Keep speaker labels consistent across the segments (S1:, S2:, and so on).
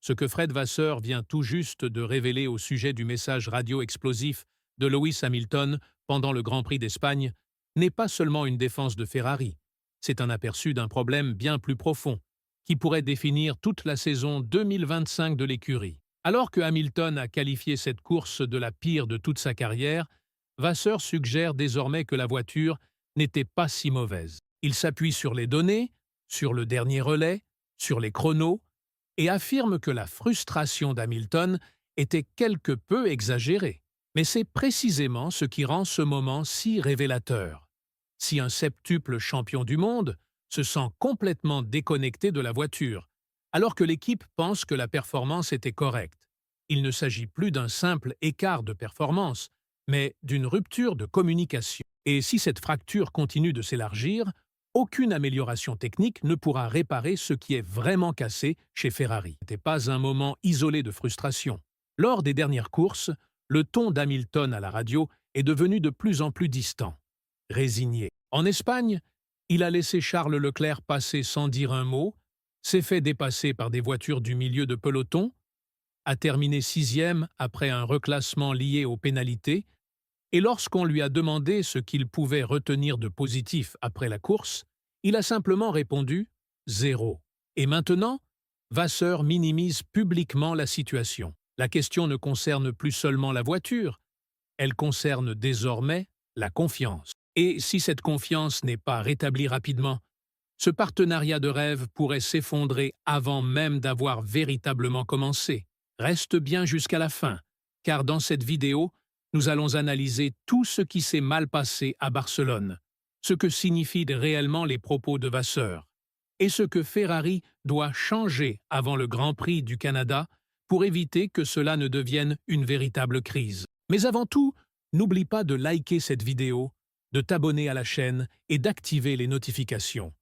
S1: Ce que Fred Vasseur vient tout juste de révéler au sujet du message radio explosif de Lewis Hamilton pendant le Grand Prix d'Espagne n'est pas seulement une défense de Ferrari, c'est un aperçu d'un problème bien plus profond, qui pourrait définir toute la saison 2025 de l'écurie. Alors que Hamilton a qualifié cette course de la pire de toute sa carrière, Vasseur suggère désormais que la voiture n'était pas si mauvaise. Il s'appuie sur les données, sur le dernier relais, sur les chronos, et affirme que la frustration d'Hamilton était quelque peu exagérée. Mais c'est précisément ce qui rend ce moment si révélateur. Si un septuple champion du monde se sent complètement déconnecté de la voiture, alors que l'équipe pense que la performance était correcte, il ne s'agit plus d'un simple écart de performance, mais d'une rupture de communication. Et si cette fracture continue de s'élargir, aucune amélioration technique ne pourra réparer ce qui est vraiment cassé chez Ferrari. Ce n'était pas un moment isolé de frustration. Lors des dernières courses, le ton d'Hamilton à la radio est devenu de plus en plus distant, résigné. En Espagne, il a laissé Charles Leclerc passer sans dire un mot, s'est fait dépasser par des voitures du milieu de peloton, a terminé sixième après un reclassement lié aux pénalités, et lorsqu'on lui a demandé ce qu'il pouvait retenir de positif après la course, il a simplement répondu « zéro ». Et maintenant, Vasseur minimise publiquement la situation. La question ne concerne plus seulement la voiture, elle concerne désormais la confiance. Et si cette confiance n'est pas rétablie rapidement, ce partenariat de rêve pourrait s'effondrer avant même d'avoir véritablement commencé. Reste bien jusqu'à la fin, car dans cette vidéo, nous allons analyser tout ce qui s'est mal passé à Barcelone, ce que signifient réellement les propos de Vasseur, et ce que Ferrari doit changer avant le Grand Prix du Canada pour éviter que cela ne devienne une véritable crise. Mais avant tout, n'oublie pas de liker cette vidéo, de t'abonner à la chaîne et d'activer les notifications,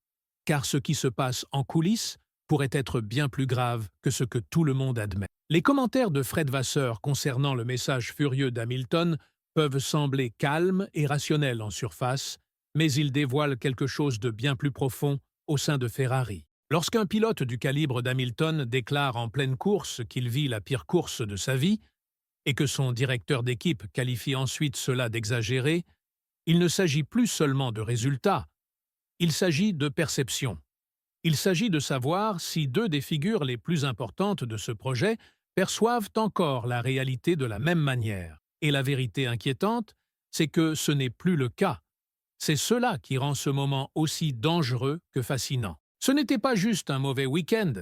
S1: car ce qui se passe en coulisses pourrait être bien plus grave que ce que tout le monde admet. Les commentaires de Fred Vasseur concernant le message furieux d'Hamilton peuvent sembler calmes et rationnels en surface, mais ils dévoilent quelque chose de bien plus profond au sein de Ferrari. Lorsqu'un pilote du calibre d'Hamilton déclare en pleine course qu'il vit la pire course de sa vie, et que son directeur d'équipe qualifie ensuite cela d'exagéré, il ne s'agit plus seulement de résultats, il s'agit de perception. Il s'agit de savoir si deux des figures les plus importantes de ce projet perçoivent encore la réalité de la même manière. Et la vérité inquiétante, c'est que ce n'est plus le cas. C'est cela qui rend ce moment aussi dangereux que fascinant. Ce n'était pas juste un mauvais week-end,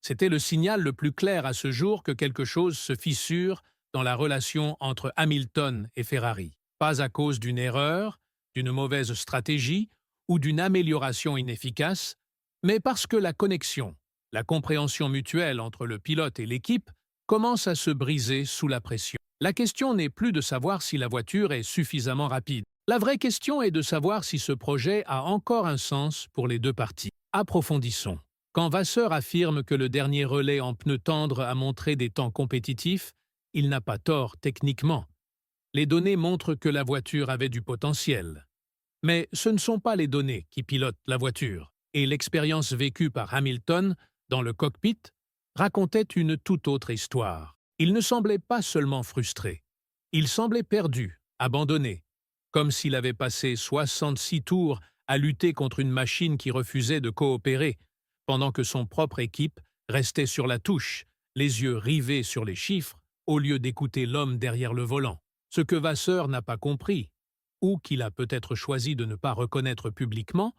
S1: c'était le signal le plus clair à ce jour que quelque chose se fissure dans la relation entre Hamilton et Ferrari. Pas à cause d'une erreur, d'une mauvaise stratégie ou d'une amélioration inefficace, mais parce que la connexion, la compréhension mutuelle entre le pilote et l'équipe commence à se briser sous la pression. La question n'est plus de savoir si la voiture est suffisamment rapide. La vraie question est de savoir si ce projet a encore un sens pour les deux parties. Approfondissons. Quand Vasseur affirme que le dernier relais en pneu tendre a montré des temps compétitifs, il n'a pas tort techniquement. Les données montrent que la voiture avait du potentiel. Mais ce ne sont pas les données qui pilotent la voiture. Et l'expérience vécue par Hamilton dans le cockpit racontait une toute autre histoire. Il ne semblait pas seulement frustré. Il semblait perdu, abandonné, comme s'il avait passé 66 tours à lutter contre une machine qui refusait de coopérer, pendant que son propre équipe restait sur la touche, les yeux rivés sur les chiffres, au lieu d'écouter l'homme derrière le volant. Ce que Vasseur n'a pas compris, ou qu'il a peut-être choisi de ne pas reconnaître publiquement,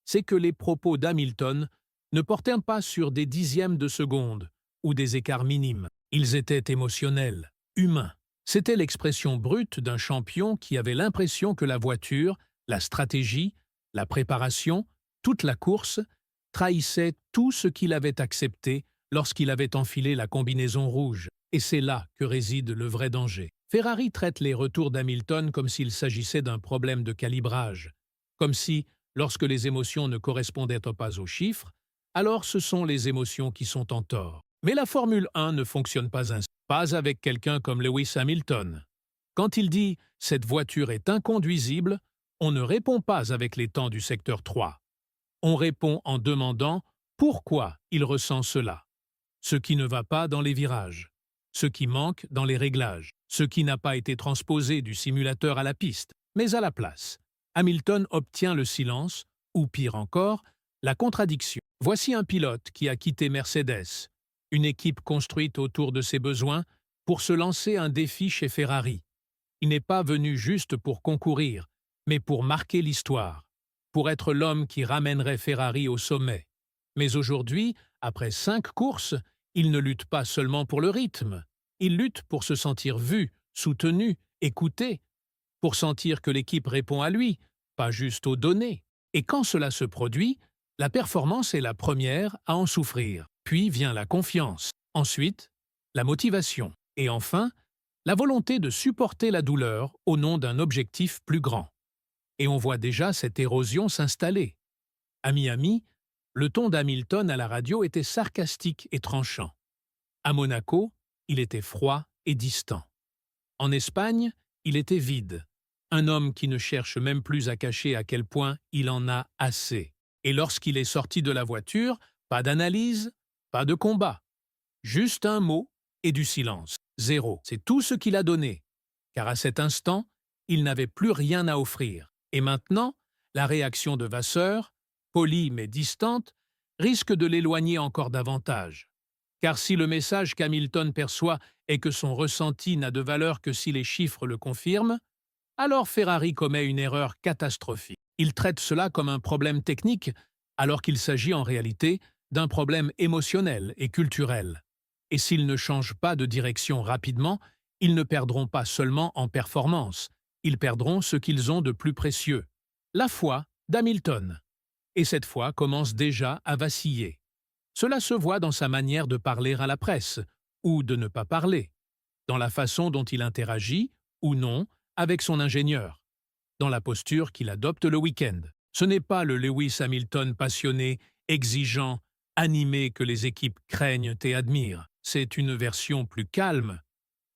S1: c'est que les propos d'Hamilton ne portaient pas sur des dixièmes de seconde ou des écarts minimes. Ils étaient émotionnels, humains. C'était l'expression brute d'un champion qui avait l'impression que la voiture, la stratégie, la préparation, toute la course, trahissait tout ce qu'il avait accepté lorsqu'il avait enfilé la combinaison rouge. Et c'est là que réside le vrai danger. Ferrari traite les retours d'Hamilton comme s'il s'agissait d'un problème de calibrage, comme si, lorsque les émotions ne correspondaient pas aux chiffres, alors ce sont les émotions qui sont en tort. Mais la Formule 1 ne fonctionne pas ainsi, pas avec quelqu'un comme Lewis Hamilton. Quand il dit « cette voiture est inconduisible », on ne répond pas avec les temps du secteur 3. On répond en demandant pourquoi il ressent cela. ce qui ne va pas dans les virages, ce qui manque dans les réglages, ce qui n'a pas été transposé du simulateur à la piste, mais à la place. Hamilton obtient le silence, ou pire encore, la contradiction. Voici un pilote qui a quitté Mercedes, une équipe construite autour de ses besoins, pour se lancer un défi chez Ferrari. Il n'est pas venu juste pour concourir, mais pour marquer l'histoire, pour être l'homme qui ramènerait Ferrari au sommet. Mais aujourd'hui, après 5 courses, il ne lutte pas seulement pour le rythme, il lutte pour se sentir vu, soutenu, écouté, pour sentir que l'équipe répond à lui, pas juste aux données. Et quand cela se produit, la performance est la première à en souffrir. Puis vient la confiance, ensuite la motivation, et enfin la volonté de supporter la douleur au nom d'un objectif plus grand. Et on voit déjà cette érosion s'installer. À Miami, le ton d'Hamilton à la radio était sarcastique et tranchant. À Monaco, il était froid et distant. En Espagne, il était vide. Un homme qui ne cherche même plus à cacher à quel point il en a assez. Et lorsqu'il est sorti de la voiture, pas d'analyse, pas de combat. Juste un mot et du silence. Zéro. C'est tout ce qu'il a donné. Car à cet instant, il n'avait plus rien à offrir. Et maintenant, la réaction de Vasseur, polie mais distante, risque de l'éloigner encore davantage. Car si le message qu'Hamilton perçoit est que son ressenti n'a de valeur que si les chiffres le confirment, alors Ferrari commet une erreur catastrophique. Il traite cela comme un problème technique, alors qu'il s'agit en réalité d'un problème émotionnel et culturel. Et s'ils ne changent pas de direction rapidement, ils ne perdront pas seulement en performance, ils perdront ce qu'ils ont de plus précieux, la foi d'Hamilton. Et cette foi commence déjà à vaciller. Cela se voit dans sa manière de parler à la presse, ou de ne pas parler, dans la façon dont il interagit, ou non, avec son ingénieur, dans la posture qu'il adopte le week-end. Ce n'est pas le Lewis Hamilton passionné, exigeant, animé que les équipes craignent et admirent. C'est une version plus calme,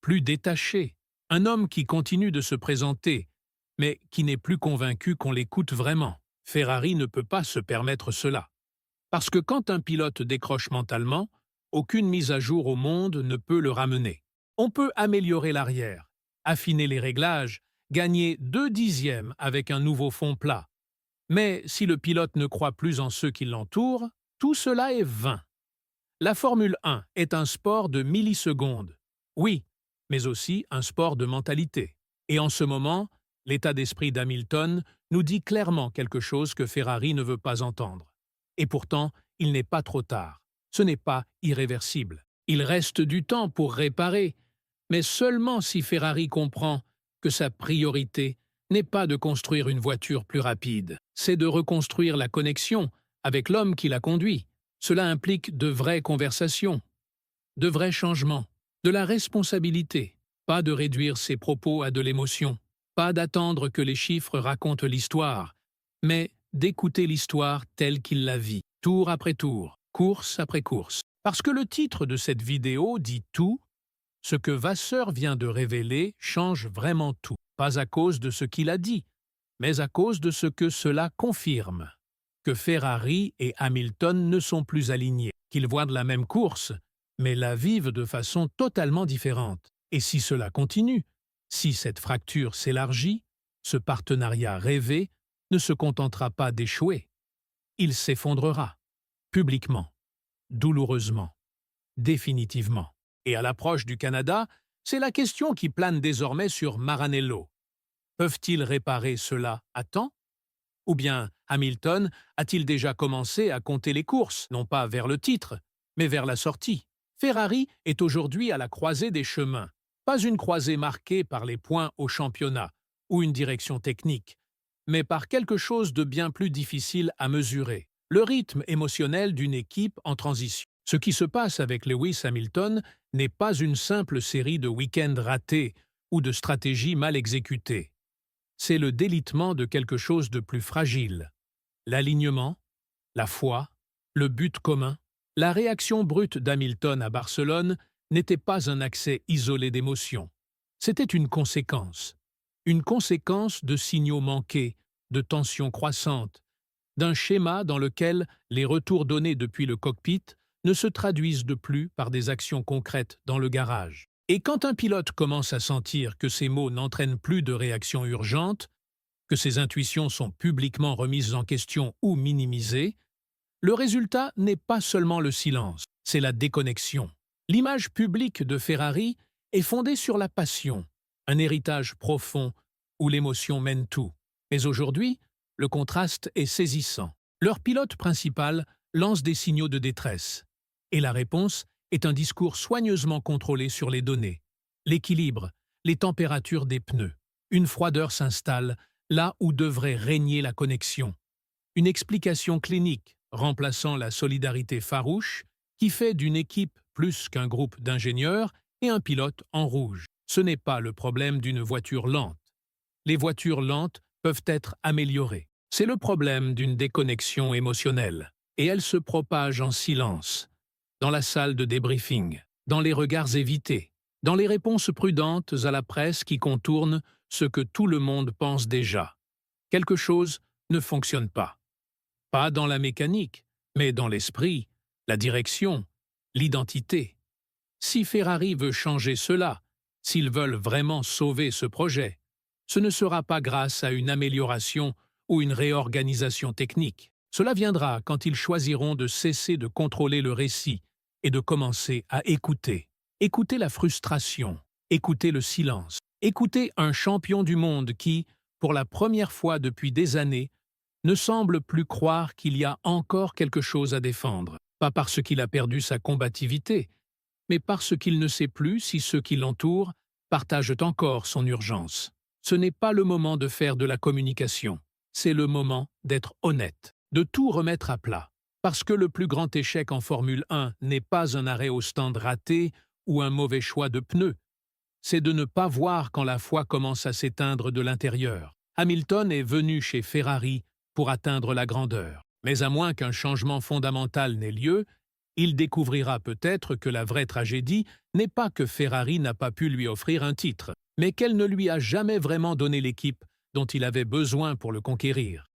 S1: plus détachée. Un homme qui continue de se présenter, mais qui n'est plus convaincu qu'on l'écoute vraiment. Ferrari ne peut pas se permettre cela. Parce que quand un pilote décroche mentalement, aucune mise à jour au monde ne peut le ramener. On peut améliorer l'arrière, affiner les réglages, gagner 2/10 avec un nouveau fond plat. Mais si le pilote ne croit plus en ceux qui l'entourent, tout cela est vain. La Formule 1 est un sport de millisecondes. Oui, mais aussi un sport de mentalité. Et en ce moment, l'état d'esprit d'Hamilton nous dit clairement quelque chose que Ferrari ne veut pas entendre. Et pourtant, il n'est pas trop tard. Ce n'est pas irréversible. Il reste du temps pour réparer, mais seulement si Ferrari comprend que sa priorité n'est pas de construire une voiture plus rapide, c'est de reconstruire la connexion avec l'homme qui la conduit. Cela implique de vraies conversations, de vrais changements, de la responsabilité, pas de réduire ses propos à de l'émotion, pas d'attendre que les chiffres racontent l'histoire, mais d'écouter l'histoire telle qu'il la vit, tour après tour, course après course. Parce que le titre de cette vidéo dit tout, ce que Vasseur vient de révéler change vraiment tout, pas à cause de ce qu'il a dit, mais à cause de ce que cela confirme. Que Ferrari et Hamilton ne sont plus alignés, qu'ils voient de la même course, mais la vivent de façon totalement différente. Et si cela continue, si cette fracture s'élargit, ce partenariat rêvé ne se contentera pas d'échouer. Il s'effondrera, publiquement, douloureusement, définitivement. Et à l'approche du Canada, c'est la question qui plane désormais sur Maranello. Peuvent-ils réparer cela à temps? Ou bien Hamilton a-t-il déjà commencé à compter les courses, non pas vers le titre, mais vers la sortie? Ferrari est aujourd'hui à la croisée des chemins, pas une croisée marquée par les points au championnat ou une direction technique, mais par quelque chose de bien plus difficile à mesurer, le rythme émotionnel d'une équipe en transition. Ce qui se passe avec Lewis Hamilton n'est pas une simple série de week-ends ratés ou de stratégies mal exécutées. C'est le délitement de quelque chose de plus fragile. L'alignement, la foi, le but commun. La réaction brute d'Hamilton à Barcelone n'était pas un accès isolé d'émotions. C'était une conséquence. Une conséquence de signaux manqués, de tensions croissantes, d'un schéma dans lequel les retours donnés depuis le cockpit ne se traduisent de plus par des actions concrètes dans le garage. Et quand un pilote commence à sentir que ses mots n'entraînent plus de réaction urgente, que ses intuitions sont publiquement remises en question ou minimisées, le résultat n'est pas seulement le silence, c'est la déconnexion. L'image publique de Ferrari est fondée sur la passion, un héritage profond où l'émotion mène tout. Mais aujourd'hui, le contraste est saisissant. Leur pilote principal lance des signaux de détresse. Et la réponse est un discours soigneusement contrôlé sur les données. L'équilibre, les températures des pneus. Une froideur s'installe là où devrait régner la connexion. Une explication clinique remplaçant la solidarité farouche qui fait d'une équipe plus qu'un groupe d'ingénieurs et un pilote en rouge. Ce n'est pas le problème d'une voiture lente. Les voitures lentes peuvent être améliorées. C'est le problème d'une déconnexion émotionnelle. Et elle se propage en silence, dans la salle de débriefing, dans les regards évités, dans les réponses prudentes à la presse qui contournent ce que tout le monde pense déjà. Quelque chose ne fonctionne pas. Pas dans la mécanique, mais dans l'esprit, la direction, l'identité. Si Ferrari veut changer cela, s'ils veulent vraiment sauver ce projet, ce ne sera pas grâce à une amélioration ou une réorganisation technique. Cela viendra quand ils choisiront de cesser de contrôler le récit et de commencer à écouter. Écouter la frustration, écouter le silence, écouter un champion du monde qui, pour la première fois depuis des années, ne semble plus croire qu'il y a encore quelque chose à défendre. Pas parce qu'il a perdu sa combativité, mais parce qu'il ne sait plus si ceux qui l'entourent partagent encore son urgence. Ce n'est pas le moment de faire de la communication, c'est le moment d'être honnête, de tout remettre à plat. Parce que le plus grand échec en Formule 1 n'est pas un arrêt au stand raté ou un mauvais choix de pneus, c'est de ne pas voir quand la foi commence à s'éteindre de l'intérieur. Hamilton est venu chez Ferrari pour atteindre la grandeur. Mais à moins qu'un changement fondamental n'ait lieu, il découvrira peut-être que la vraie tragédie n'est pas que Ferrari n'a pas pu lui offrir un titre, mais qu'elle ne lui a jamais vraiment donné l'équipe dont il avait besoin pour le conquérir.